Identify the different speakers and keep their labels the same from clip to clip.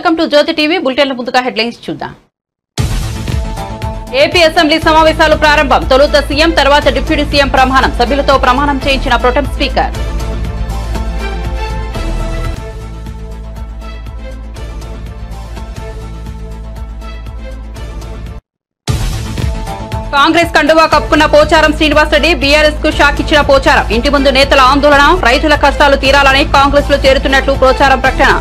Speaker 1: Welcome to Jyothi TV. బులెటిన్ల ముందుగా headlines చూద్దాం. ఏపీ అసెంబ్లీ సమావేశాలు ప్రారంభం. తొలుత సీఎం, తర్వాత డిప్యూటీ సీఎం ప్రమాణం. సభ్యులతో ప్రమాణం చేయించిన ప్రొటెం స్పీకర్. కాంగ్రెస్ కండువా కప్పుకున్న పోచారం శ్రీనివాసరెడ్డి. బీఆర్ఎస్ కు షాక్ ఇచ్చిన పోచారం. ఇంటి ముందు నేతల ఆందోళన. రైతుల కష్టాలు తీరాలని కాంగ్రెస్ లో చేరుతున్నట్లు పోచారం ప్రకటన.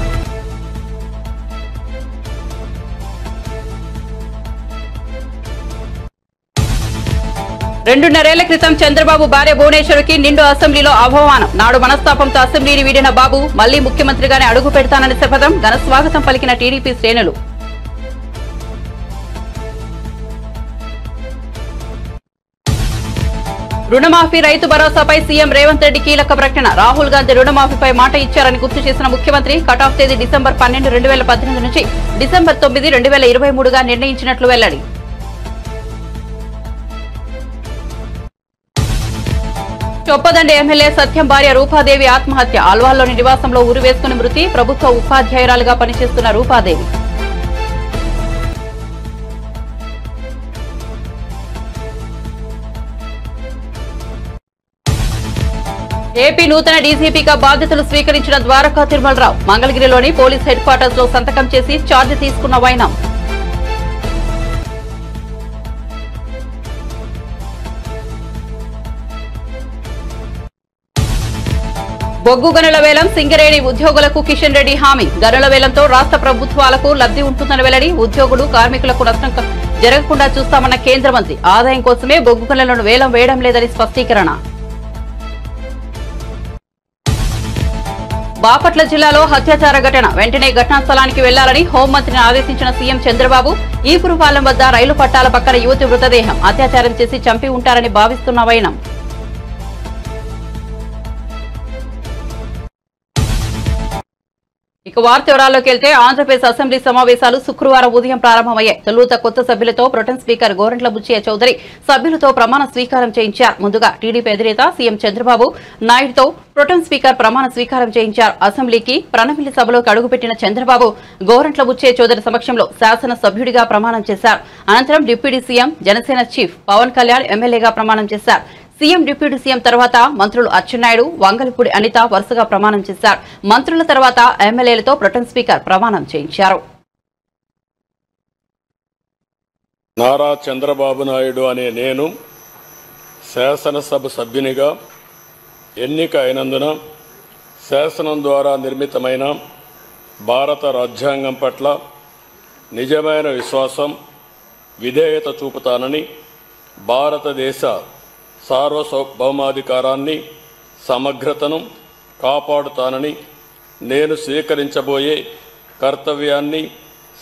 Speaker 1: రెండున్నరేళ్ల క్రితం చంద్రబాబు భార్య భువనేశ్వరికి నిండు అసెంబ్లీలో అవమానం. నాడు మనస్తాపంతో అసెంబ్లీని వీడిన బాబు మళ్లీ ముఖ్యమంత్రిగానే అడుగు పెడతానని శపథం. ఘన స్వాగతం పలికిన టీడీపీ శ్రేణులు. రుణమాఫీ, రైతు భరోసాపై సీఎం రేవంత్ రెడ్డి కీలక ప్రకటన. రాహుల్ గాంధీ రుణమాఫీపై మాట ఇచ్చారని గుర్తు చేసిన ముఖ్యమంత్రి కటాఫ్ తేదీ డిసెంబర్ 12, 2018 నుంచి డిసెంబర్ 9, 2023గా నిర్ణయించినట్లు వెల్లడి. చొప్పదండి ఎమ్మెల్యే సత్యం భార్య రూపాదేవి ఆత్మహత్య. ఆల్వాల్లోని నివాసంలో ఉరివేసుకుని మృతి. ప్రభుత్వ ఉపాధ్యాయురాలుగా పనిచేస్తున్న రూపాదేవి. ఏపీ నూతన డీజీపీగా బాధ్యతలు స్వీకరించిన ద్వారకా తిరుమలరావు. మంగళగిరిలోని పోలీస్ హెడ్ క్వార్టర్స్ లో సంతకం చేసి ఛార్జ్ తీసుకున్న వైనం. బొగ్గు గనుల వేలం. సింగరేణి ఉద్యోగులకు కిషన్ రెడ్డి హామీ. గనుల వేలంతో రాష్ట్ర ప్రభుత్వాలకు లబ్ధి ఉంటుందని వెల్లడి. ఉద్యోగులు, కార్మికులకు నష్టం జరగకుండా చూస్తామన్న కేంద్ర మంత్రి. ఆదాయం కోసమే బొగ్గు గనులను వేలం వేయడం లేదని స్పష్టీకరణ. బాపట్ల జిల్లాలో హత్యాచార ఘటన. వెంటనే ఘటనా స్థలానికి వెళ్లాలని హోంమంత్రిని ఆదేశించిన సీఎం చంద్రబాబు. ఈపురపాలెం వద్ద రైలు పట్టాల పక్కన యువతి మృతదేహం. అత్యాచారం చేసి చంపి ఉంటారని భావిస్తున్న వైనం. ఇక వార్త వివరాల్లోకి వెళ్తే ఆంధ్రప్రదేశ్ అసెంబ్లీ సమావేశాలు శుక్రవారం ఉదయం ప్రారంభమయ్యాయి. తొలుత కొత్త సభ్యులతో ప్రొటెం స్పీకర్ గోరంట్ల బుచ్చయ్య చౌదరి సభ్యులతో ప్రమాణ స్వీకారం చేయించారు. ముందుగా టీడీపీ అధినేత సీఎం చంద్రబాబు నాయుడుతో ప్రొటెం స్పీకర్ ప్రమాణ స్వీకారం చేయించారు. అసెంబ్లీకి ప్రణమిల్లి సభలోకి అడుగుపెట్టిన చంద్రబాబు గోరంట్ల బుచ్చయ్య చౌదరి సమక్షంలో శాసన సభ్యుడిగా ప్రమాణం చేశారు. అనంతరం deputy CM, Janasena chief Pawan Kalyan ఎమ్మెల్యేగా ప్రమాణం చేశారు. సీఎం, డిప్యూటీ సీఎం తర్వాత మంత్రులు అచ్చెన్నాయుడు, వంగలపూడి అనిత వరుసగా ప్రమాణం చేశారు. మంత్రుల తర్వాత ఎమ్మెల్యేలతో ప్రొటెం స్పీకర్ ప్రమాణం చేయించారు.
Speaker 2: నారా చంద్రబాబు నాయుడు అనే నేను శాసనసభ సభ్యునిగా ఎన్నిక అయినందున శాసనం ద్వారా నిర్మితమైన భారత రాజ్యాంగం పట్ల నిజమైన విశ్వాసం, విధేయత చూపుతానని, భారతదేశ సార్వభౌమాధికారాన్ని, సమగ్రతను కాపాడుతానని, నేను స్వీకరించబోయే కర్తవ్యాన్ని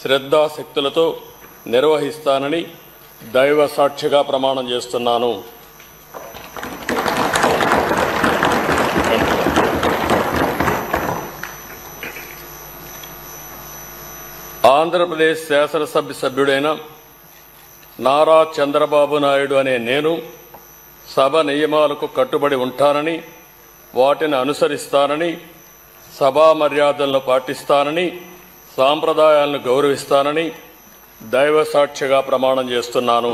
Speaker 2: శ్రద్ధాశక్తులతో నిర్వహిస్తానని దైవ సాక్షిగా ప్రమాణం చేస్తున్నాను. ఆంధ్రప్రదేశ్ శాసనసభ సభ్యుడైన నారా చంద్రబాబు నాయుడు అనే నేను సభ నియమాలకు కట్టుబడి ఉంటానని, వాటిని అనుసరిస్తానని, సభా మర్యాదలను పాటిస్తానని, సాంప్రదాయాలను గౌరవిస్తానని దైవ సాక్షిగా ప్రమాణం చేస్తున్నాను.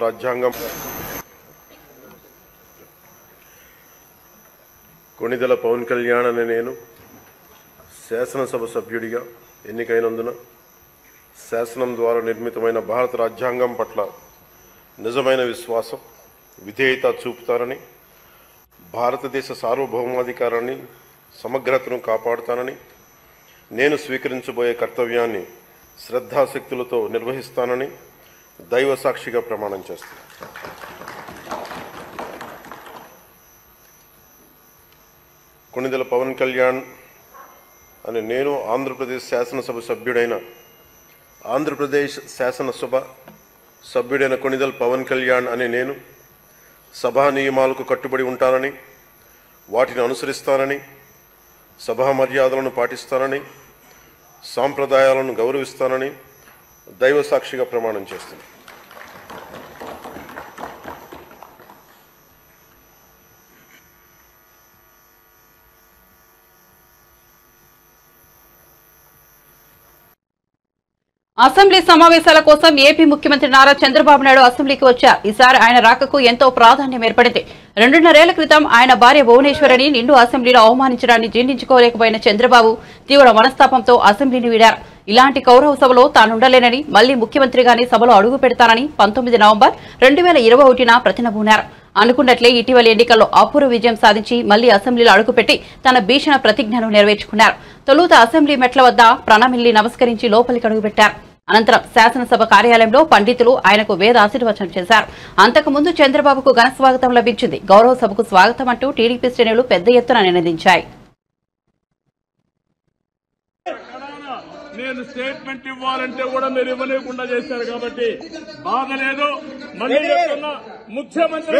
Speaker 3: రాజ్యాంగం కొణిదెల పవన్ కళ్యాణ్ అనే నేను శాసనసభ సభ్యుడిగా ఎన్నికైనందున శాసనం ద్వారా నిర్మితమైన భారత రాజ్యాంగం పట్ల నిజమైన విశ్వాసం, విధేయత చూపుతానని, భారతదేశ సార్వభౌమాధికారాన్ని, సమగ్రతను కాపాడుతానని, నేను స్వీకరించబోయే కర్తవ్యాన్ని శ్రద్ధాశక్తులతో నిర్వహిస్తానని దైవ సాక్షిగా ప్రమాణం చేస్తాను. కొణిదెల పవన్ కళ్యాణ్ అని నేను ఆంధ్రప్రదేశ్ శాసనసభ సభ్యుడైన కొణిదెల పవన్ కళ్యాణ్ అని నేను సభా నియమాలకు కట్టుబడి ఉంటానని, వాటిని అనుసరిస్తానని, సభా మర్యాదలను పాటిస్తానని, సాంప్రదాయాలను గౌరవిస్తానని దైవ సాక్షిగా ప్రమాణం చేస్తున్నాను.
Speaker 1: అసెంబ్లీ సమావేశాల కోసం ఏపీ ముఖ్యమంత్రి నారా చంద్రబాబు నాయుడు అసెంబ్లీకి వచ్చారు. ఈసారి ఆయన రాకకు ఎంతో ప్రాధాన్యం ఏర్పడింది. 2.5 ఏళ్ల క్రితం ఆయన భార్య భువనేశ్వరిని నిండు అసెంబ్లీలో అవమానించడాన్ని జీర్ణించుకోలేకపోయిన చంద్రబాబు తీవ్ర మనస్తాపంతో అసెంబ్లీని వీడారు. ఇలాంటి కౌరవ సభలో తానుండలేనని, మళ్లీ ముఖ్యమంత్రిగాని సభలో అడుగు పెడతానని 19 నవంబర్ 2021న ప్రతినబూనారు. అనుకున్నట్లే ఇటీవల ఎన్నికల్లో అపూర్వ విజయం సాధించి మళ్లీ అసెంబ్లీలో అడుగుపెట్టి తన భీషణ ప్రతిజ్ఞను నెరవేర్చుకున్నారు. తొలుత అసెంబ్లీ మెట్ల వద్ద ప్రణమిల్లి నమస్కరించి లోపలికి అడుగుపెట్టారు. అనంతరం శాసనసభ కార్యాలయంలో పండితులు ఆయనకు వేద ఆశీర్వచనం చేశారు. అంతకుముందు చంద్రబాబుకు ఘన స్వాగతం లభించింది. గౌరవ సభకు స్వాగతం అంటూ టీడీపీ శ్రేణులు పెద్ద ఎత్తున నినదించాయి.
Speaker 4: నేను స్టేట్మెంట్ ఇవ్వాలంటే కూడా మీరు ఇవ్వలేకుండా చేశారు కాబట్టి బాధ లేదు. మళ్ళీ చెప్తున్నా, ముఖ్యమంత్రి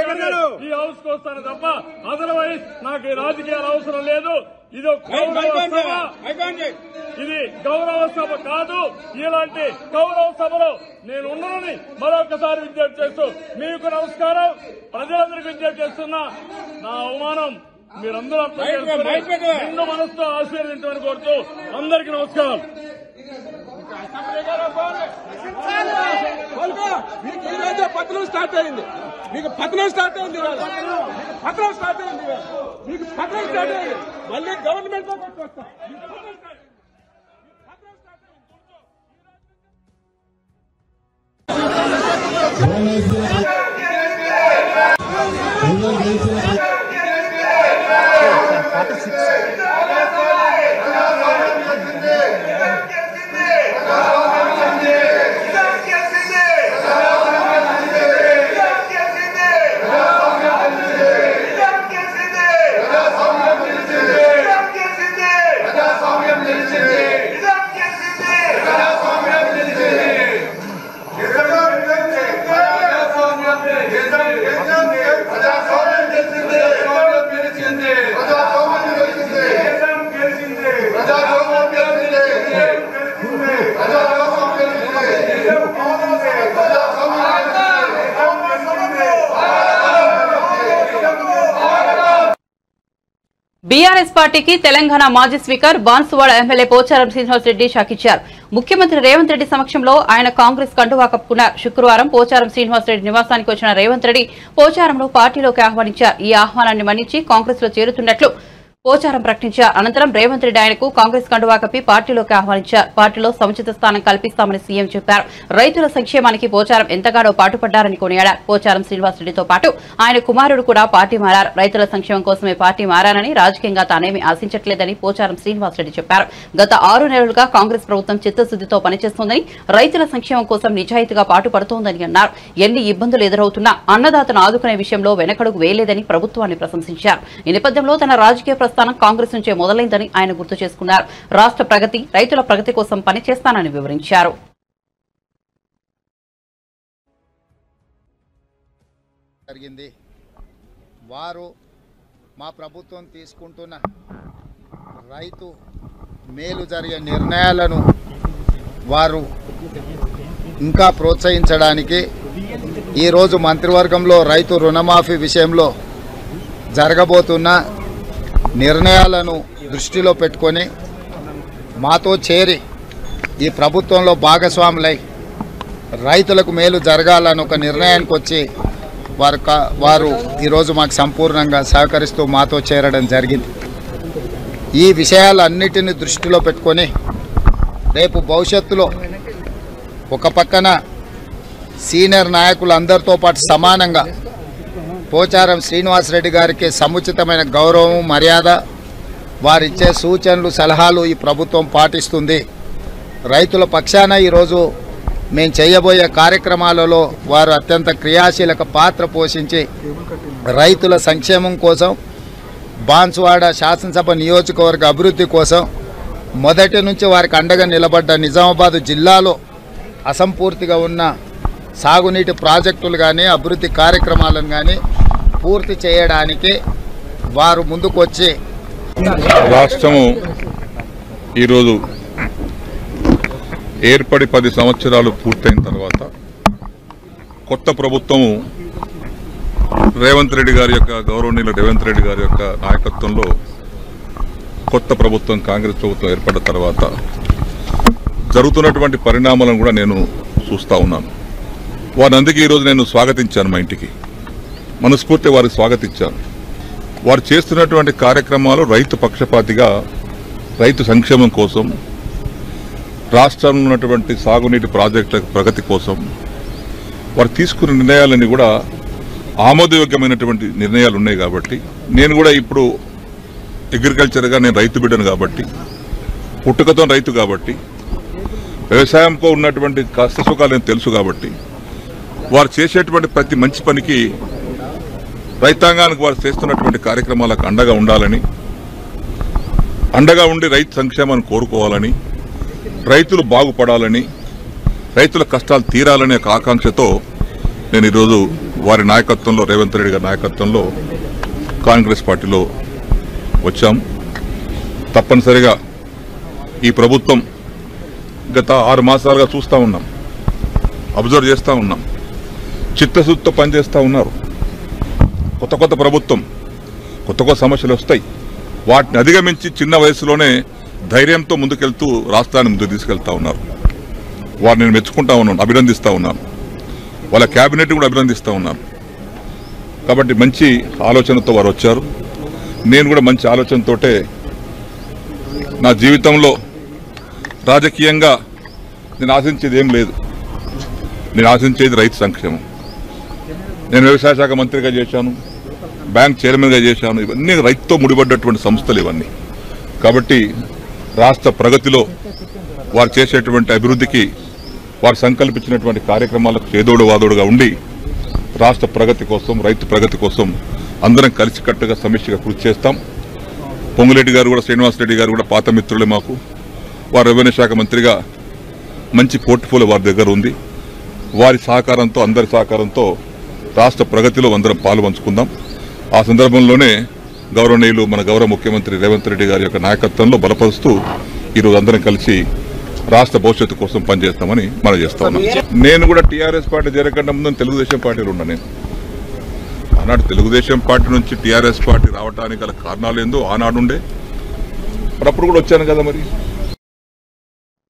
Speaker 4: ఈ హౌస్ కు వస్తాను తప్ప అదర్వైజ్ నాకు ఈ రాజకీయాలు అవసరం లేదు. ఇది గౌరవ సభ కాదు. ఇలాంటి గౌరవ సభలో నేను ఉండనని మరొకసారి విజ్ఞప్తి చేస్తూ మీకు నమస్కారం. ప్రజలందరికీ విజ్ఞప్తి చేస్తున్నా, నా అవమానం మీరందరూ అర్థం చేసుకుని నిండు మనసుతో ఆశీర్వదించమని కోరుతూ అందరికీ నమస్కారం.
Speaker 5: పత్రం స్టార్ట్ అయింది, మీకు పత్రం స్టార్ట్ అయింది, పత్రం స్టార్ట్ అయింది, మీకు పత్రం స్టార్ట్ అయింది. మళ్ళీ గవర్నమెంట్ లో కొట్టుకొస్తాం.
Speaker 1: బీఆర్ఎస్ పార్టీకి తెలంగాణ మాజీ speaker Banswada MLA Pocharam Srinivas Reddy shock ఇచ్చారు. ముఖ్యమంత్రి రేవంత్ రెడ్డి సమక్షంలో ఆయన కాంగ్రెస్ కండువా కప్పుకున్నారు. శుక్రవారం పోచారం శ్రీనివాస్ రెడ్డి నివాసానికి వచ్చిన రేవంత్ రెడ్డి పోచారంను పార్టీలోకి ఆహ్వానించారు. ఈ ఆహ్వానాన్ని మన్నించి కాంగ్రెస్ లో చేరుతున్నట్లు పోచారం ప్రకటించారు. అనంతరం రేవంత్ రెడ్డి ఆయనకు కాంగ్రెస్ కండువా కప్పి పార్టీలోకి ఆహ్వానించారు. పార్టీలో సముచిత స్థానం కల్పిస్తామని సీఎం చెప్పారు. రైతుల సంక్షేమానికి పోచారం ఎంతగానో పాటుపడ్డారని కొనియాడారు. పోచారం శ్రీనివాస్ రెడ్డితో పాటు ఆయన కుమారుడు కూడా పార్టీ మారారు. రైతుల సంక్షేమం కోసమే పార్టీ మారానని, రాజకీయంగా తానేమీ ఆశించట్లేదని పోచారం శ్రీనివాస్ రెడ్డి చెప్పారు. గత 6 నెలలుగా కాంగ్రెస్ ప్రభుత్వం చిత్తశుద్దితో పనిచేస్తోందని, రైతుల సంక్షేమం కోసం నిజాయితీగా పాటుపడుతోందని అన్నారు. ఎన్ని ఇబ్బందులు ఎదురవుతున్నా అన్నదాతను ఆదుకునే విషయంలో వెనకడుగు వేయలేదని ప్రభుత్వాన్ని ప్రశంసించారు. ఈ నేపథ్యంలో తన రాజకీయ ప్రస్థానం కాంగ్రెస్ నుంచే మొదలైందని ఆయన గుర్తు చేసుకున్నారు. రాష్ట్ర ప్రగతి, రైతుల ప్రగతి కోసం పనిచేస్తానని వివరించారు.
Speaker 6: వారు మా ప్రభుత్వం తీసుకుంటున్న రైతు మేలు జరిగే నిర్ణయాలను వారు ఇంకా ప్రోత్సహించడానికి ఈరోజు మంత్రివర్గంలో రైతు రుణమాఫీ విషయంలో జరగబోతున్న నిర్ణయాలను దృష్టిలో పెట్టుకొని మాతో చేరి ఈ ప్రభుత్వంలో భాగస్వాములై రైతులకు మేలు జరగాలని ఒక నిర్ణయానికి వచ్చి వారు ఈరోజు మాకు సంపూర్ణంగా సహకరిస్తూ మాతో చేరడం జరిగింది. ఈ విషయాలన్నిటిని దృష్టిలో పెట్టుకొని రేపు భవిష్యత్తులో ఒక పక్కన సీనియర్ నాయకులందరితో పాటు సమానంగా పోచారం శ్రీనివాసరెడ్డి గారికి సముచితమైన గౌరవం, మర్యాద, వారిచ్చే సూచనలు, సలహాలు ఈ ప్రభుత్వం పాటిస్తుంది. రైతుల పక్షాన ఈరోజు మేము చేయబోయే కార్యక్రమాలలో వారు అత్యంత క్రియాశీలక పాత్ర పోషించి రైతుల సంక్షేమం కోసం, బాన్సువాడ శాసనసభ నియోజకవర్గ అభివృద్ధి కోసం మొదటి నుంచి వారికి అండగా నిలబడ్డ నిజామాబాద్ జిల్లాలో అసంపూర్తిగా ఉన్న సాగునీటి ప్రాజెక్టులు కానీ, అభివృద్ధి కార్యక్రమాలను కానీ పూర్తి చేయడానికి వారు ముందుకు వచ్చి
Speaker 7: రాష్ట్రము ఈరోజు ఏర్పడి 10 సంవత్సరాలు పూర్తయిన తర్వాత కొత్త ప్రభుత్వము గౌరవనీయులు రేవంత్ రెడ్డి గారి యొక్క నాయకత్వంలో కొత్త ప్రభుత్వం, కాంగ్రెస్ ప్రభుత్వం ఏర్పడిన తర్వాత జరుగుతున్నటువంటి పరిణామాలను కూడా నేను చూస్తూ ఉన్నాను. వారిని అందుకే ఈరోజు నేను స్వాగతించాను. మా ఇంటికి మనస్ఫూర్తి వారికి స్వాగతించాను. వారు చేస్తున్నటువంటి కార్యక్రమాలు రైతు పక్షపాతిగా, రైతు సంక్షేమం కోసం, రాష్ట్రంలో ఉన్నటువంటి సాగునీటి ప్రాజెక్టుల ప్రగతి కోసం వారు తీసుకున్న నిర్ణయాలన్నీ కూడా ఆమోదయోగ్యమైనటువంటి నిర్ణయాలు ఉన్నాయి. కాబట్టి నేను కూడా ఇప్పుడు అగ్రికల్చర్గా నేను రైతు బిడ్డను కాబట్టి, పుట్టుకతో రైతు కాబట్టి, వ్యవసాయంతో ఉన్నటువంటి కష్ట సుఖాలు నేను తెలుసు కాబట్టి వారు చేసేటువంటి ప్రతి మంచి పనికి రైతాంగానికి వారు చేస్తున్నటువంటి కార్యక్రమాలకు అండగా ఉండాలని, అండగా ఉండి రైతు సంక్షేమాన్ని కోరుకోవాలని, రైతులు బాగుపడాలని, రైతుల కష్టాలు తీరాలనే ఆకాంక్షతో నేను ఈరోజు వారి నాయకత్వంలో, రేవంత్ రెడ్డి గారి నాయకత్వంలో కాంగ్రెస్ పార్టీలో వచ్చాం. తప్పనిసరిగా ఈ ప్రభుత్వం గత 6 మాసాలుగా చూస్తూ ఉన్నాం, అబ్జర్వ్ చేస్తూ ఉన్నాం. చిత్తశుద్ధితో పనిచేస్తూ ఉన్నారు. కొత్త ప్రభుత్వం, కొత్త సమస్యలు వస్తాయి. వాటిని అధిగమించి చిన్న వయసులోనే ధైర్యంతో ముందుకెళ్తూ రాష్ట్రాన్ని ముందుకు తీసుకెళ్తా ఉన్నారు. వారిని నేను మెచ్చుకుంటా ఉన్నాను, అభినందిస్తూ ఉన్నాను. వాళ్ళ క్యాబినెట్ కూడా అభినందిస్తూ ఉన్నాను. కాబట్టి మంచి ఆలోచనతో వారు వచ్చారు. నేను కూడా మంచి ఆలోచనతోటే నా జీవితంలో రాజకీయంగా నేను ఆశించేది ఏం లేదు. నేను ఆశించేది రైతు సంక్షేమం. నేను వ్యవసాయ శాఖ మంత్రిగా చేశాను, బ్యాంక్ చైర్మన్గా చేశాను. ఇవన్నీ రైతుతో ముడిపడ్డటువంటి సంస్థలు ఇవన్నీ. కాబట్టి రాష్ట్ర ప్రగతిలో వారు చేసేటువంటి అభివృద్ధికి, వారు సంకల్పించినటువంటి కార్యక్రమాలకు చేదోడు వాదోడుగా ఉండి రాష్ట్ర ప్రగతి కోసం, రైతు ప్రగతి కోసం అందరం కలిసికట్టుగా సమిష్టిగా కృషి చేస్తాం. పొంగులేటి గారు కూడా, శ్రీనివాసరెడ్డి గారు కూడా పాత మిత్రులే మాకు. వారు రెవెన్యూ శాఖ మంత్రిగా మంచి పోర్ట్ఫోలియో వారి దగ్గర ఉంది. వారి సహకారంతో, అందరి సహకారంతో రాష్ట్ర ప్రగతిలో అందరం పాలు పంచుకుందాం. ఆ సందర్భంలోనే గౌరవనీయులు మన గౌరవ ముఖ్యమంత్రి రేవంత్ రెడ్డి గారి యొక్క నాయకత్వంలో బలపరుస్తూ ఈరోజు అందరం కలిసి రాష్ట్ర భవిష్యత్తు కోసం పనిచేస్తామని మనం చేస్తా ఉన్నాం. నేను కూడా టీఆర్ఎస్ పార్టీ జరగకుండా ముందు తెలుగుదేశం పార్టీలో ఉన్నా. నేను ఆనాడు తెలుగుదేశం పార్టీ నుంచి టీఆర్ఎస్ పార్టీ రావడానికి గల కారణాలు ఏందో ఆనాడుండే, మరి అప్పుడు కూడా వచ్చాను కదా. మరి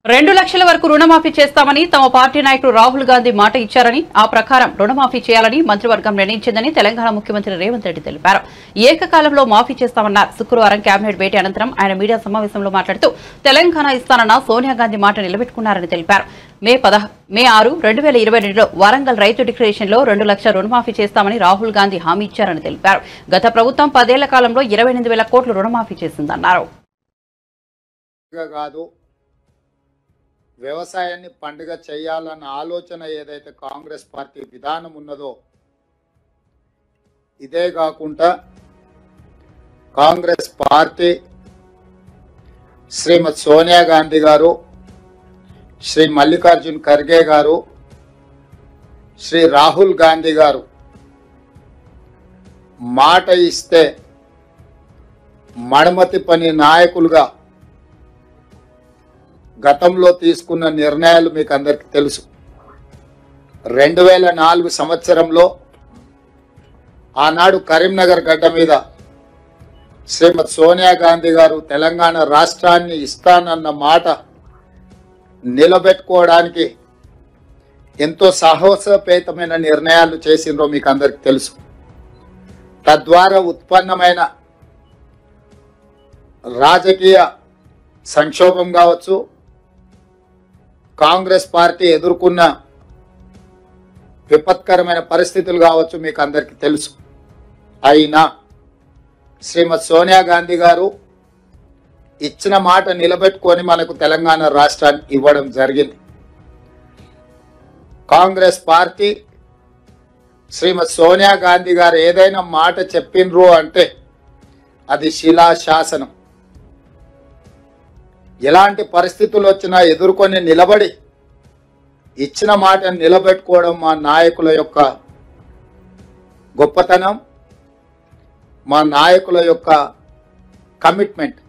Speaker 1: 2 లక్షల వరకు రుణమాఫీ చేస్తామని తమ పార్టీ నాయకుడు రాహుల్ గాంధీ మాట ఇచ్చారని, ఆ ప్రకారం రుణమాఫీ చేయాలని మంత్రివర్గం నిర్ణయించిందని తెలంగాణ ముఖ్యమంత్రి రేవంత్ రెడ్డి తెలిపారు. ఏకకాలంలో మాఫీ చేస్తామన్నారు. శుక్రవారం కేబినెట్ భేటీ అనంతరం ఆయన మీడియా సమావేశంలో మాట్లాడుతూ తెలంగాణ ఇస్తానన్న సోనియా గాంధీ మాట నిలబెట్టుకున్నారని తెలిపారు. మే 6, 2022లో వరంగల్ రైతు డిక్లరేషన్లో 2 లక్షల రుణమాఫీ చేస్తామని రాహుల్ గాంధీ హామీ ఇచ్చారని తెలిపారు. గత ప్రభుత్వం 10 ఏళ్ల కాలంలో 28,000 కోట్లు రుణమాఫీ చేసిందన్నారు.
Speaker 6: వ్యవసాయాన్ని పండుగ చేయాలన్న ఆలోచన ఏదైతే కాంగ్రెస్ పార్టీ విధానం ఉన్నదో, ఇదే కాకుండా కాంగ్రెస్ పార్టీ శ్రీమతి సోనియా గాంధీ గారు, శ్రీ మల్లికార్జున్ ఖర్గే గారు, శ్రీ రాహుల్ గాంధీ గారు మాట ఇస్తే మడమతి పని నాయకులుగా గతంలో తీసుకున్న నిర్ణయాలు మీకు అందరికీ తెలుసు. 2004 సంవత్సరంలో ఆనాడు కరీంనగర్ గడ్డ మీద శ్రీమతి సోనియా గాంధీ గారు తెలంగాణ రాష్ట్రాన్ని ఇస్తానన్న మాట నిలబెట్టుకోవడానికి ఎంతో సాహసోపేతమైన నిర్ణయాలు చేసిండ్రో మీకు అందరికీ తెలుసు. తద్వారా ఉత్పన్నమైన రాజకీయ సంక్షోభం కావచ్చు, కాంగ్రెస్ పార్టీ ఎదుర్కొన్న విపత్కరమైన పరిస్థితులు కావచ్చు, మీకు అందరికీ తెలుసు. అయినా శ్రీమతి సోనియా గాంధీ గారు ఇచ్చిన మాట నిలబెట్టుకొని మనకు తెలంగాణ రాష్ట్రాన్ని ఇవ్వడం జరిగింది. కాంగ్రెస్ పార్టీ శ్రీమతి సోనియా గాంధీ గారు ఏదైనా మాట చెప్పిండ్రు అంటే అది శిలాశాసనం. ఎలాంటి పరిస్థితులు వచ్చినా ఎదుర్కొని నిలబడి ఇచ్చిన మాటను నిలబెట్టుకోవడం మా నాయకుల యొక్క గొప్పతనం, మా నాయకుల యొక్క కమిట్మెంట్.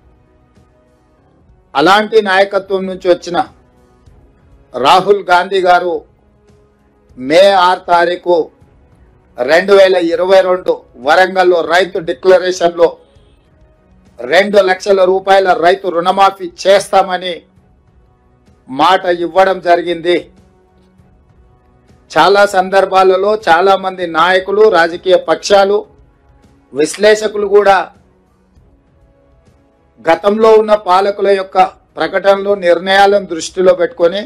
Speaker 6: అలాంటి నాయకత్వం నుంచి వచ్చిన రాహుల్ గాంధీ గారు మే 6 తారీఖు 2022 వరంగల్లో రైతు డిక్లరేషన్లో 2 లక్షల రూపాయల రైతు రుణమాఫీ చేస్తామని మాట ఇవ్వడం జరిగింది. చాలా సందర్భాలలో చాలా మంది నాయకులు, రాజకీయ పక్షాలు, విశ్లేషకులు కూడా గతంలో ఉన్న పాలకుల యొక్క ప్రకటనలు, నిర్ణయాలను దృష్టిలో పెట్టుకొని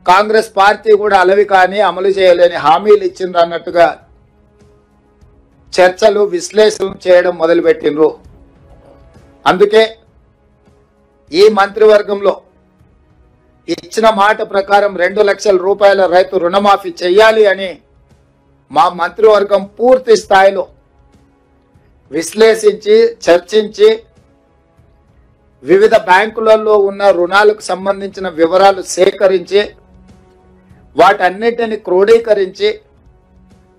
Speaker 6: కాంగ్రెస్ పార్టీ కూడా అలవి కానీ అమలు చేయలేని హామీలు ఇచ్చింది అన్నట్టుగా చర్చలు, విశ్లేషణలు చేయడం మొదలుపెట్టిండ్రు. అందుకే ఈ మంత్రివర్గంలో ఇచ్చిన మాట ప్రకారం 2 లక్షల రూపాయల రైతు రుణమాఫీ చేయాలి అని మా మంత్రివర్గం పూర్తి స్థాయిలో విశ్లేషించి, చర్చించి, వివిధ బ్యాంకులలో ఉన్న రుణాలకు సంబంధించిన వివరాలు సేకరించి వాటన్నిటిని క్రోడీకరించి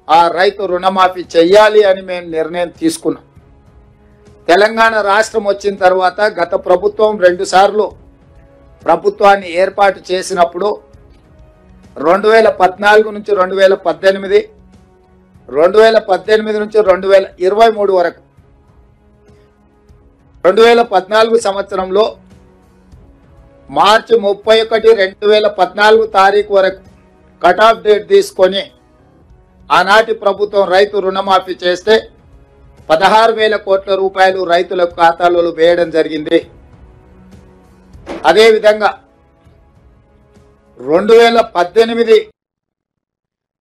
Speaker 6: ఆ రైతు రుణమాఫీ చెయ్యాలి అని మేము నిర్ణయం తీసుకున్నాం. తెలంగాణ రాష్ట్రం వచ్చిన తర్వాత గత ప్రభుత్వం 2 సార్లు ప్రభుత్వాన్ని ఏర్పాటు చేసినప్పుడు 2014 నుంచి 2018, 2018 నుంచి 2023 వరకు 2014 సంవత్సరంలో మార్చి 31, 2014 తారీఖు వరకు కట్ ఆఫ్ డేట్ తీసుకొని ఆనాటి ప్రభుత్వం రైతు రుణమాఫీ చేస్తే 16,000 కోట్ల రూపాయలు రైతుల ఖాతాలలో వేయడం జరిగింది. అదేవిధంగా 2018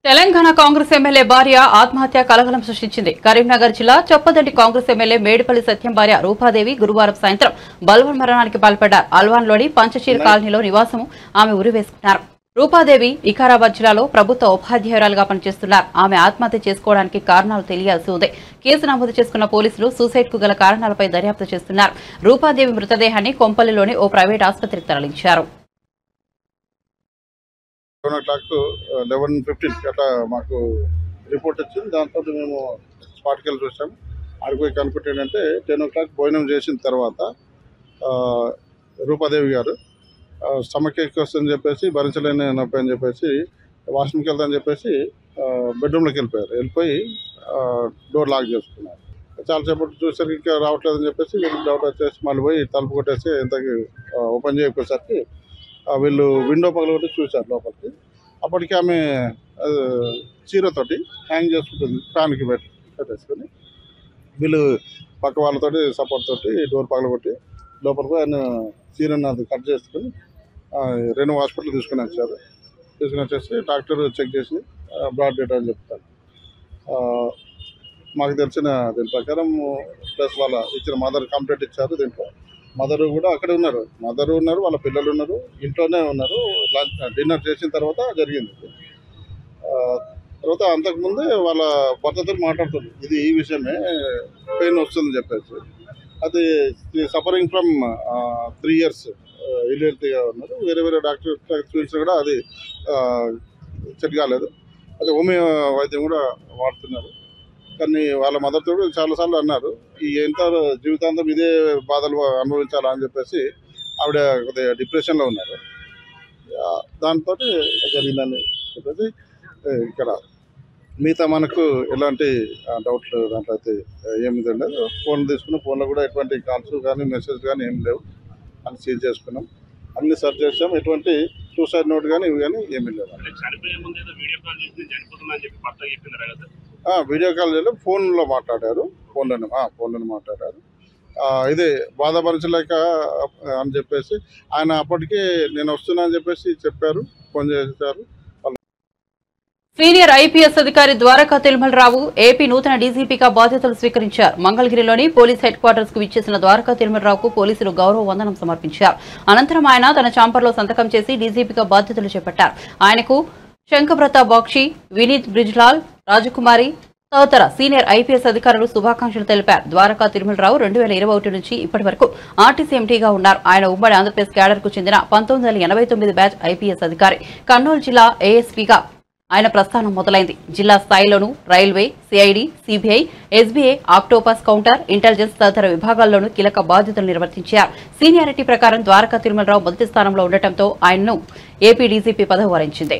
Speaker 1: తెలంగాణ కాంగ్రెస్ ఎమ్మెల్యే భార్య ఆత్మహత్య కలకలం సృష్టించింది. కరీంనగర్ జిల్లా చొప్పదండి కాంగ్రెస్ ఎమ్మెల్యే మేడిపల్లి సత్యం భార్య రూపాదేవి గురువారం సాయంత్రం బల్వన్ మరణానికి పాల్పడ్డారు. అల్వాన్లోని పంచచీర్ కాలనీలో నివాసం ఆమె ఉరివేసుకున్నారు. రూపాదేవి వికారాబాద్ జిల్లాలో ప్రభుత్వ ఉపాధ్యాయురాలుగా పనిచేస్తున్నారు. ఆమె ఆత్మహత్య చేసుకోవడానికి కారణాలు తెలియాల్సి ఉంది. కేసు నమోదు చేసుకున్న పోలీసులు సూసైడ్ కు గల కారణాలపై దర్యాప్తు చేస్తున్నారు. రూపాదేవి మృతదేహాన్ని కొంపల్లిలోని ఓ ప్రైవేట్ ఆసుపత్రికి తరలించారు.
Speaker 8: 11:15 అట్లా మాకు రిపోర్ట్ వచ్చింది. దాంతో మేము స్పాట్కి వెళ్ళి చూసాము. ఆడికి పోయి కనుక్కుంటే ఏంటంటే 10 o'clock భోజనం చేసిన తర్వాత రూపాదేవి గారు స్టమక్ ఎక్కువ వస్తుందని చెప్పేసి, భరించలేని నొప్పి అని చెప్పేసి వాష్రూమ్కి వెళ్తామని చెప్పేసి బెడ్రూమ్లోకి వెళ్ళిపోయి డోర్ లాక్ చేసుకున్నారు. చాలాసేపు చూసేసరికి ఇంకా రావట్లేదని చెప్పేసి వీళ్ళు డౌట్ వచ్చేసి మళ్ళీ పోయి తలుపు కొట్టేసి ఇంతకి ఓపెన్ చేయకపోయేసరికి వీళ్ళు విండో పగలగొట్టి చూశారు లోపలికి. అప్పటికి ఆమె చీరతోటి హ్యాంగ్ చేసుకుంటుంది, ఫ్యాన్కి పెట్టేసుకొని. వీళ్ళు పక్క వాళ్ళతోటి సపోర్ట్ తోటి డోర్ పగలగొట్టి లోపలికి ఆయన చీరను అది కట్ చేసుకొని రెనో హాస్పిటల్ తీసుకుని వచ్చేసి డాక్టర్ చెక్ చేసి బ్లడ్ డెడ్ అని చెప్తారు. మాకు తెలిసిన దీని ప్రకారం ప్లస్ వాళ్ళ ఇచ్చిన మదర్ కంప్లైంట్ ఇచ్చారు. దీంట్లో మదరు కూడా అక్కడే ఉన్నారు, వాళ్ళ పిల్లలు ఉన్నారు, ఇంట్లోనే ఉన్నారు. డిన్నర్ చేసిన తర్వాత జరిగింది. తర్వాత అంతకుముందే వాళ్ళ భర్తతో మాట్లాడుతుంది, ఇది ఈ విషయమే పెయిన్ వస్తుందని చెప్పేసి. అది సఫరింగ్ ఫ్రమ్ 3 years ఇల్హెల్తీగా ఉన్నారు. వేరే డాక్టర్ చూపించినా కూడా అది సెట్ కాలేదు. అది హోమియో వైద్యం కూడా వాడుతున్నారు. కానీ వాళ్ళ మదర్తో చాలాసార్లు అన్నారు, ఈ ఎంత జీవితాంతం ఇదే బాధలు అనుభవించాలా అని చెప్పేసి ఆవిడ కొద్దిగా డిప్రెషన్లో ఉన్నారు. దాంతో జరిగిందని చెప్పేసి ఇక్కడ మిగతా మనకు ఎలాంటి డౌట్లు దాంట్లో అయితే ఏమి లేదు. ఫోన్ తీసుకున్న ఫోన్లో కూడా ఎటువంటి కాల్స్ కానీ మెసేజ్ కానీ ఏమి లేవు అని సీజ్ చేసుకున్నాం. అన్ని సర్చ్ చేసాం, ఎటువంటి సూసైడ్ నోట్ కానీ ఇవి కానీ ఏమీ లేవు. వీడియో కాల్ చేయలేదు, ఫోన్లో మాట్లాడారు. ఫోన్లోనే మాట్లాడారు. ఇదే బాధపరచలేక అని చెప్పేసి ఆయన అప్పటికే నేను వస్తున్నా అని చెప్పేసి చెప్పారు, ఫోన్ చేశారు.
Speaker 1: సీనియర్ ఐపీఎస్ అధికారి ద్వారకా తిరుమలరావు ఏపీ నూతన డీజీపీగా బాధ్యతలు స్వీకరించారు. మంగళగిరిలోని పోలీస్ హెడ్ క్వార్టర్స్ కు విచ్చేసిన ద్వారకా తిరుమలరావుకు పోలీసులు గౌరవ వందనం సమర్పించారు. అనంతరం ఆయన తన ఛాంబర్లో సంతకం చేసి డీజీపీగా బాధ్యతలు చేపట్టారు. ఆయనకు శంఖప్రతాప్ బాక్షి, వినీత్ బ్రిజ్లాల్, రాజకుమారి తదితర సీనియర్ ఐపీఎస్ అధికారులు శుభాకాంక్షలు తెలిపారు. ద్వారకా తిరుమలరావు 2021 నుంచి ఇప్పటి వరకు ఆర్టీసీ ఎంటీగా ఉన్నారు. ఆయన ఉమ్మడి ఆంధ్రప్రదేశ్ క్యాడర్ కు చెందిన 1989 బ్యాచ్ ఐపీఎస్ అధికారి. కర్నూలు జిల్లా ఏఎస్పీగా ఆయన ప్రస్థానం మొదలైంది. జిల్లా స్థాయిలోనూ railway, CID, CBI, SBI, octopus counter, intelligence తదితర విభాగాల్లోనూ కీలక బాధ్యతలు నిర్వర్తించారు. సీనియారిటీ ప్రకారం ద్వారకా తిరుమలరావు మొదటి స్థానంలో ఉండటంతో ఆయన్ను ఏపీ డీజీపీ పదవి వరించింది.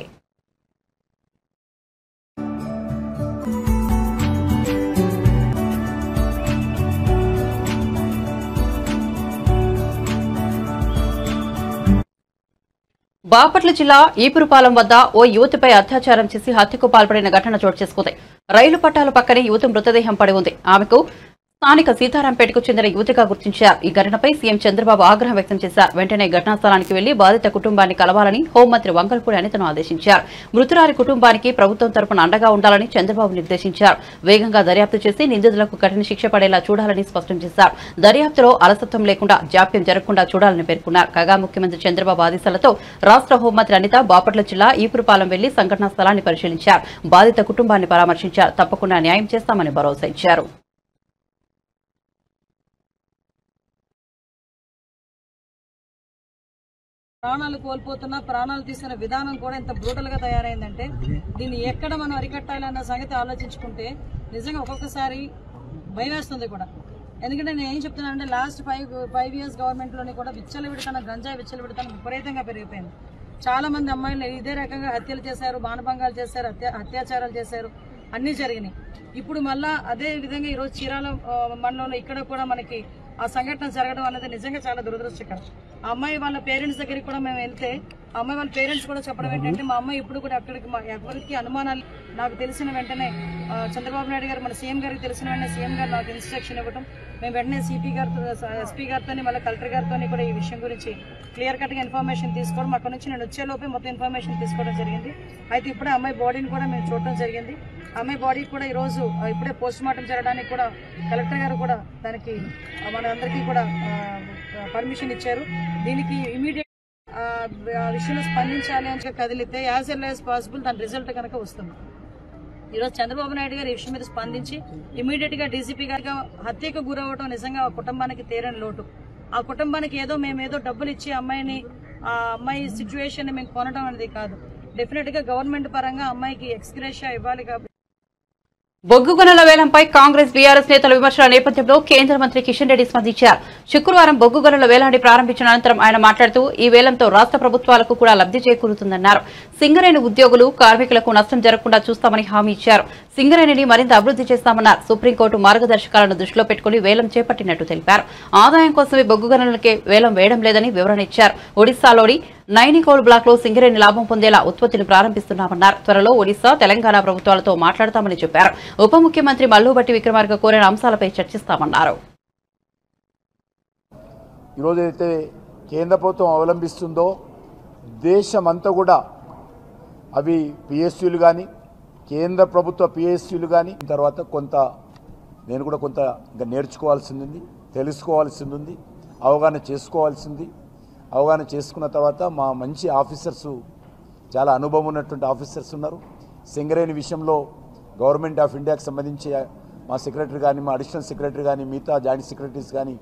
Speaker 1: బాపట్ల జిల్లా ఈపురుపాలెం వద్ద ఓ యువతిపై అత్యాచారం చేసి హత్యకు పాల్పడిన ఘటన చోటు చేసుకుంది. రైలు పట్టాల పక్కనే యువతి మృతదేహం పడి ఉంది. ఆమెకు స్థానిక సీతారాంపేటకు చెందిన యువతిగా గుర్తించారు. ఈ ఘటనపై సీఎం చంద్రబాబు ఆగ్రహం వ్యక్తం చేశారు. వెంటనే ఘటనా స్థలానికి వెళ్లి బాధిత కుటుంబాన్ని కలవాలని హోంమంత్రి వంగల్పూడి అనితను ఆదేశించారు. మృతురాలి కుటుంబానికి ప్రభుత్వం తరపున అండగా ఉండాలని చంద్రబాబు నిర్దేశించారు. వేగంగా దర్యాప్తు చేసి నిందితులకు కఠిన శిక్ష పడేలా చూడాలని స్పష్టం చేశారు. దర్యాప్తులో అలసత్వం లేకుండా జాప్యం జరగకుండా చూడాలని పేర్కొన్నారు. కాగా ముఖ్యమంత్రి చంద్రబాబు ఆదేశాలతో రాష్ట్ర హోంమంత్రి అనిత బాపట్ల జిల్లా ఈపురుపాలెం వెళ్లి సంఘటనా స్థలాన్ని పరిశీలించారు. బాధిత కుటుంబాన్ని పరామర్శించారు. తప్పకుండా న్యాయం చేస్తామని భరోసా ఇచ్చారు.
Speaker 9: ప్రాణాలు కోల్పోతున్నా ప్రాణాలు తీసిన విధానం కూడా ఎంత బ్రూటల్ గా తయారైందంటే దీన్ని ఎక్కడ మనం అరికట్టాలన్న సంగతి ఆలోచించుకుంటే నిజంగా ఒక్కొక్కసారి భయం వేస్తుంది కూడా. ఎందుకంటే నేను ఏం చెప్తున్నానంటే లాస్ట్ 5 years గవర్నమెంట్ లోని కూడా విచ్చలవిడితనం గంజాయి విచ్చలవిడితనం విపరీతంగా పెరిగిపోయింది. చాలా మంది అమ్మాయిలు ఇదే రకంగా హత్యలు చేశారు, మానభంగాలు చేశారు, అత్యాచారాలు చేశారు, అన్ని జరిగినాయి. ఇప్పుడు మళ్ళా అదే విధంగా ఈరోజు చీరాల మండలంలో ఇక్కడ కూడా మనకి ఆ సంఘటన జరగడం అనేది నిజంగా చాలా దురదృష్టకరం. ఆ అమ్మాయి వాళ్ళ పేరెంట్స్ దగ్గరికి కూడా మేము వెళ్తే ఆ అమ్మాయి వాళ్ళ పేరెంట్స్ కూడా చెప్పడం ఏంటంటే మా అమ్మాయి ఇప్పుడు కూడా అక్కడికి ఎవరికి అనుమానాలు నాకు తెలిసిన వెంటనే చంద్రబాబు నాయుడు గారు మన సీఎం గారికి తెలిసిన వెంటనే సీఎం గారు నాకు ఇన్స్ట్రక్షన్ ఇవ్వడం, మేము వెంటనే ఎస్పీ గారితో మళ్ళీ కలెక్టర్ గారితో కూడా ఈ విషయం గురించి క్లియర్ కట్ గా ఇన్ఫర్మేషన్ తీసుకోవడం, అక్కడ నుంచి నేను వచ్చేలోపే మొత్తం ఇన్ఫర్మేషన్ తీసుకోవడం జరిగింది. అయితే ఇప్పుడే అమ్మాయి బాడీని కూడా మేము చూడడం జరిగింది. అమ్మాయి బాడీ కూడా ఈ రోజు ఇప్పుడే పోస్ట్ మార్టం జరగడానికి కూడా కలెక్టర్ గారు కూడా దానికి మన అందరికీ కూడా పర్మిషన్ ఇచ్చారు. దీనికి ఇమీడియట్ విషయంలో స్పందించాలి అని కదిలితే యాజ్ ఎల్ యాజ్ పాసిబుల్ దాని రిజల్ట్ కనుక వస్తుంది. ఈరోజు చంద్రబాబు నాయుడు గారు ఈ విషయం మీద స్పందించి ఇమీడియట్ గా డీసీపీ గారిగా హత్యకు గురవడం నిజంగా ఆ కుటుంబానికి తీరని లోటు. ఆ కుటుంబానికి మేమేదో డబ్బులు ఇచ్చి ఆ అమ్మాయి సిచ్యువేషన్ మేము కొనడం అనేది కాదు. డెఫినెట్ గా గవర్నమెంట్ పరంగా అమ్మాయికి ఎక్స్గ్రేషియా ఇవ్వాలి. కాబట్టి
Speaker 1: బొగ్గు గనుల వేలంపై కాంగ్రెస్ బీఆర్ఎస్ నేతల విమర్శల నేపథ్యంలో కేంద్ర మంత్రి కిషన్ రెడ్డి స్పందించారు. శుక్రవారం బొగ్గు గనుల వేలాన్ని ప్రారంభించిన అనంతరం ఆయన మాట్లాడుతూ ఈ వేలంతో రాష్ట్ర ప్రభుత్వాలకు కూడా లబ్ది చేకూరుతుందన్నారు. సింగరేణి ఉద్యోగులు కార్మికులకు నష్టం జరగకుండా చూస్తామని హామీ ఇచ్చారు. సింగరేణిని మరింత అభివృద్ది చేస్తామన్నారు. సుప్రీంకోర్టు మార్గదర్శకాలను దృష్టిలో పెట్టుకుని వేలం చేపట్టినట్టు తెలిపారు. ఆదాయం కోసమే బొగ్గు గనులకే వేలం వేయడం లేదని వివరణ ఇచ్చారు. ఒడిశాలోని నైనికోల్ బ్లాక్ లో సింగరేణి లాభం పొందేలా ఉత్పత్తిని ప్రారంభిస్తున్నామన్నారు. త్వరలో ఒడిశా, తెలంగాణ ప్రభుత్వాలతో మాట్లాడతామని చెప్పారు. ఉప ముఖ్యమంత్రి మల్లుబట్టి విక్రమార్క కోరిన అంశాలపై చర్చిస్తామన్నారు.
Speaker 10: ఈరోజు అయితే కేంద్ర ప్రభుత్వం అవలంబిస్తుందో దేశమంతా కూడా అవి పిఎస్యూలు కానీ కేంద్ర ప్రభుత్వ పిఎస్యూలు కానీ తర్వాత నేను కూడా కొంత ఇంకా నేర్చుకోవాల్సింది ఉంది, తెలుసుకోవాల్సింది ఉంది, అవగాహన చేసుకోవాల్సింది. అవగాహన చేసుకున్న తర్వాత మా మంచి ఆఫీసర్సు చాలా అనుభవం ఉన్నటువంటి ఆఫీసర్స్ ఉన్నారు. సింగరేణి విషయంలో గవర్నమెంట్ ఆఫ్ ఇండియాకి సంబంధించి మా సెక్రటరీ కానీ మా అడిషనల్ సెక్రటరీ కానీ మిగతా జాయింట్ సెక్రటరీస్ కానీ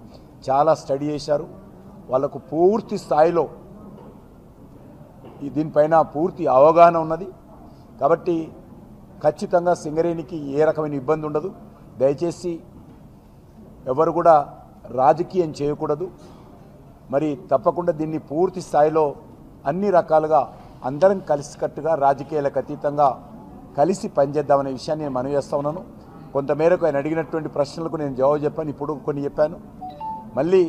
Speaker 10: చాలా స్టడీ చేశారు. వాళ్ళకు పూర్తి స్థాయిలో దీనిపైన పూర్తి అవగాహన ఉన్నది. కాబట్టి ఖచ్చితంగా సింగరేణికి ఏ రకమైన ఇబ్బంది ఉండదు. దయచేసి ఎవరు కూడా రాజకీయం చేయకూడదు. మరి తప్పకుండా దీన్ని పూర్తి స్థాయిలో అన్ని రకాలుగా అందరం కలిసికట్టుగా రాజకీయాలకు అతీతంగా కలిసి పనిచేద్దామనే విషయాన్ని నేను మనవి చేస్తా ఉన్నాను. కొంతమేరకు ఆయన అడిగినటువంటి ప్రశ్నలకు నేను జవాబు చెప్పాను, ఇప్పుడు కొన్ని చెప్పాను. మళ్ళీ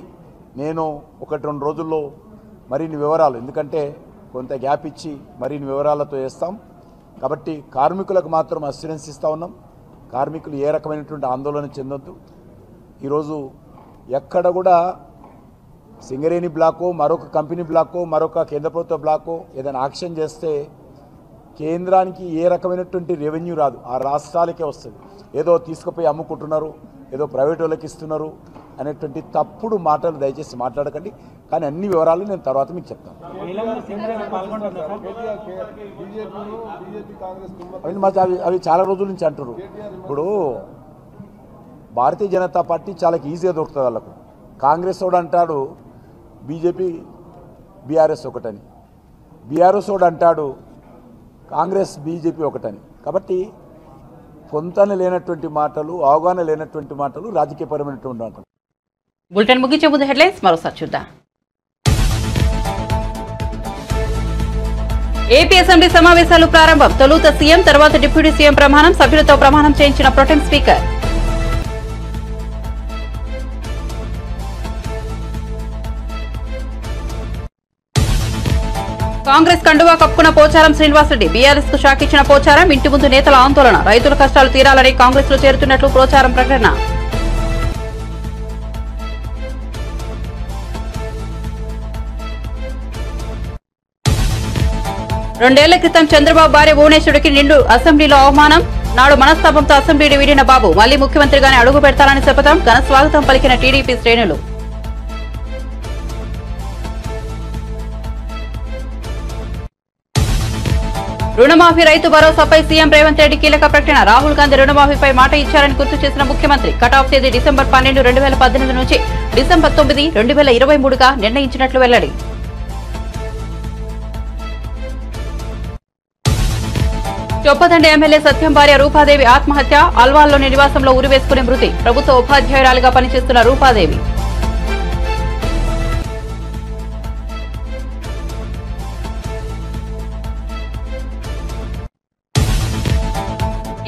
Speaker 10: నేను 1-2 రోజుల్లో మరిన్ని వివరాలు, ఎందుకంటే కొంత గ్యాప్ ఇచ్చి మరిన్ని వివరాలతో చేస్తాం. కాబట్టి కార్మికులకు మాత్రం అస్యూరెన్స్ ఇస్తూ ఉన్నాం. కార్మికులు ఏ రకమైనటువంటి ఆందోళన చెందొద్దు. ఈరోజు ఎక్కడ కూడా సింగరేణి బ్లాకో మరొక కంపెనీ బ్లాకో మరొక కేంద్ర ప్రభుత్వ బ్లాకో ఏదైనా యాక్షన్ చేస్తే కేంద్రానికి ఏ రకమైనటువంటి రెవెన్యూ రాదు, ఆ రాష్ట్రాలకే వస్తుంది. ఏదో తీసుకుపోయి అమ్ముకుంటున్నారు, ఏదో ప్రైవేట్ వాళ్ళకి ఇస్తున్నారు అనేటువంటి తప్పుడు మాటలు దయచేసి మాట్లాడకండి. కానీ అన్ని వివరాలు నేను తర్వాత మీకు చెప్తాను. అవి చాలా రోజుల నుంచి అంటారు. ఇప్పుడు భారతీయ జనతా పార్టీ చాలా ఈజీగా దొరుకుతుంది వాళ్ళకు. కాంగ్రెస్ వాడు అంటాడు బీజేపీ బీఆర్ఎస్ ఒకటని, బీఆర్ఎస్ వాడు అంటాడు కాంగ్రెస్ బీజేపీ ఒకటని. కాబట్టి పొంతన లేనటువంటి మాటలు, అవగాహన లేనటువంటి మాటలు, రాజకీయపరమైనటువంటి మాటలు.
Speaker 1: బులెటిన్ ముగించే ముందు హెడ్లైన్స్ మరోసారి చూద్దాం. ఏపీ అసెంబ్లీ సమావేశాలు ప్రారంభం. తొలుత సీఎం, తర్వాత డిప్యూటీ సీఎం ప్రమాణం. సభ్యులతో ప్రమాణం చేయించిన ప్రొటెం స్పీకర్. కాంగ్రెస్ కండువా కప్పుకున్న పోచారం శ్రీనివాసరెడ్డి బీఆర్ఎస్ కు షాక్ ఇచ్చిన పోచారం ఇంటి ముందు నేతల ఆందోళన రైతుల కష్టాలు తీరాలని కాంగ్రెస్ లో చేరుతున్నట్లు పోచారం ప్రకటన. రెండేళ్ల క్రితం చంద్రబాబు భార్య భువనేశ్వరుడికి నిండు అసెంబ్లీలో అవమానం. నాడు మనస్తాపంతో అసెంబ్లీని వీడిన బాబు మళ్లీ ముఖ్యమంత్రిగానే అడుగు పెడతారని శపథం. ఘన స్వాగతం పలికిన టీడీపీ శ్రేణులు. రుణమాఫీ రైతు భరోసాపై సీఎం రేవంత్ రెడ్డి కీలక ప్రకటన. రాహుల్ గాంధీ రుణమాఫీపై మాట ఇచ్చారని గుర్తు చేసిన ముఖ్యమంత్రి కటాఫ్ తేదీ డిసెంబర్ 12, 2018 నుంచి డిసెంబర్ 9, 2023గా నిర్ణయించినట్లు వెల్లడి. చొప్పదండి ఎమ్మెల్యే సత్యం భార్య రూపాదేవి ఆత్మహత్య. అల్వాల్లోని నివాసంలో ఉరివేసుకునే మృతి. ప్రభుత్వ ఉపాధ్యాయురాలిగా పనిచేస్తున్న రూపాదేవి.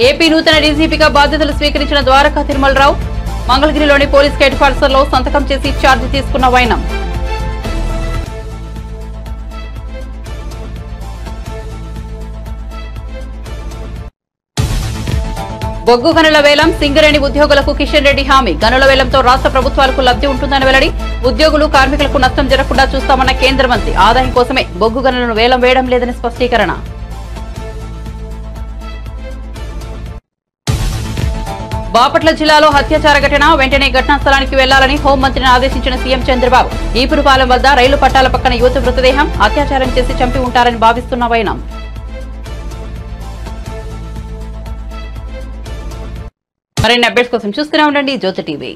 Speaker 1: ఏపీ నూతన డీజీపీగా బాధ్యతలు స్వీకరించిన ద్వారకా తిరుమలరావు. మంగళగిరిలోని పోలీస్ హెడ్ క్వార్టర్స్ లో సంతకం చేసి ఛార్జీ తీసుకున్న వైనం. బొగ్గు గనుల వేలం. సింగరేణి ఉద్యోగులకు కిషన్ రెడ్డి హామీ. గనుల వేలంతో రాష్ట్ర ప్రభుత్వాలకు లబ్ధి ఉంటుందని వెల్లడి. ఉద్యోగులు కార్మికులకు నష్టం జరగకుండా చూస్తామన్న కేంద్ర మంత్రి. ఆదాయం కోసమే బొగ్గు గనులను వేలం వేయడం లేదని స్పష్టీకరణ. బాపట్ల జిల్లాలో హత్యాచార ఘటన. వెంటనే ఘటనా స్థలానికి వెళ్లాలని హోంమంత్రిని ఆదేశించిన సీఎం చంద్రబాబు. ఈపురుపాలెం వద్ద రైలు పట్టాల పక్కన యువతి మృతదేహం. అత్యాచారం చేసి చంపి ఉంటారని భావిస్తున్న వైనం. మరిన్ని అప్డేట్స్ కోసం చూస్తూనే ఉండండి జ్యోతి టీవీ.